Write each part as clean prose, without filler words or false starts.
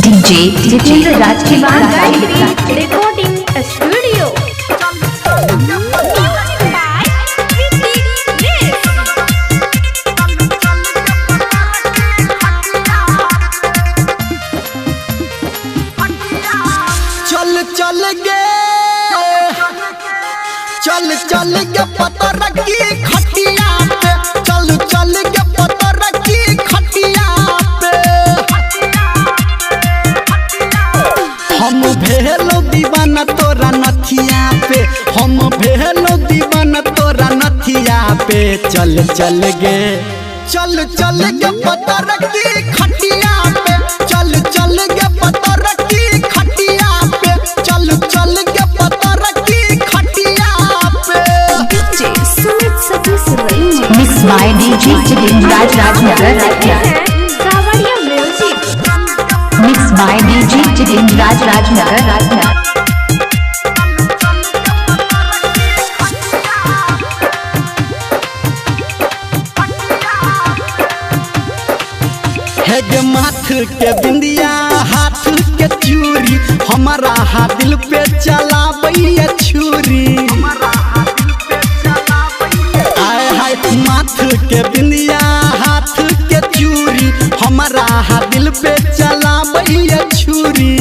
DJ Jitin Raj की बात recording studio. चल के पता रखी खटिया पे चल के पता रखी खटिया पे हम भेलो दीवाना तोरा नथिया पे हम भेलो दीवाना तोरा नथिया पे चल के पता रखी खटिया पे चल के पता रखी खटिया पे चल के पता रखी खटिया पे DJ Sumit Satish Rai. Mixed by DJ Jitin Raj Rajnagar Savaria Music. Mixed by DJ Jitin Raj Rajnagar है गे माथ के बिंदिया हाथ के चूड़ी हमारा हाथ दिल पे चलाबैया छुरी आय हाय माथ के बिंदिया हाथ के चूड़ी हमारा हाथ दिल पे चलाबैया छुरी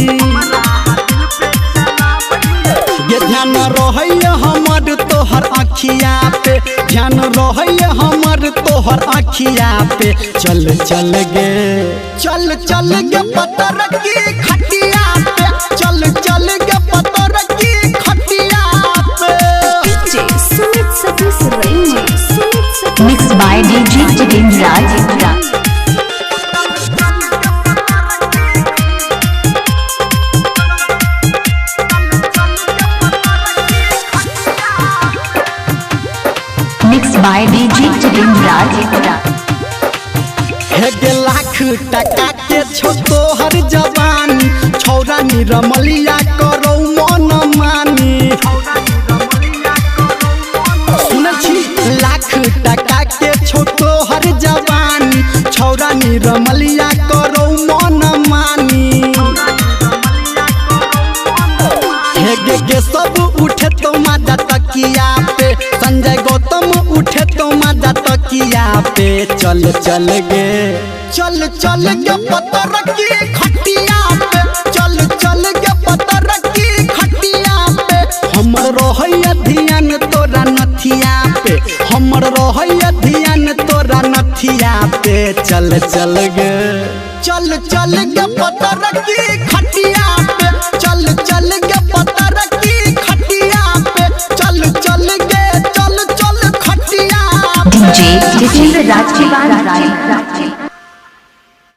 ये ध्यान रहैया हमर तोहर अखिया पे ध्यान रहैया हमर तोहर अखिया पे चल के पता रखी खटिया पे चल के पता रखी खटिया पे DJ Sumit Satish Rai. Sumit Satish. Mixed by DJ Jitin Raj Mixed by DJ Jitin Raj है गे लाख टका के छो तोहर जवानी छौरा निरमलिया करो मन मानी सुन छी लाख टका के छो तोहर जवानी छौरा निरमलिया करो मन मानी हे गे सब उठे तो माजा तकिया पे संजय गौतम उठे तो माजा तकिया पे चल के पता रखी खटिया पे चल के पता रखी खटिया पे हमर रहैया ध्यान तोरा नथिया पे हमर रहैया ध्यान तोरा नथिया पे चल के पता रखी खटिया पे चल के पता रखी खटिया पे चल खटिया DJ Jitin Raj की बात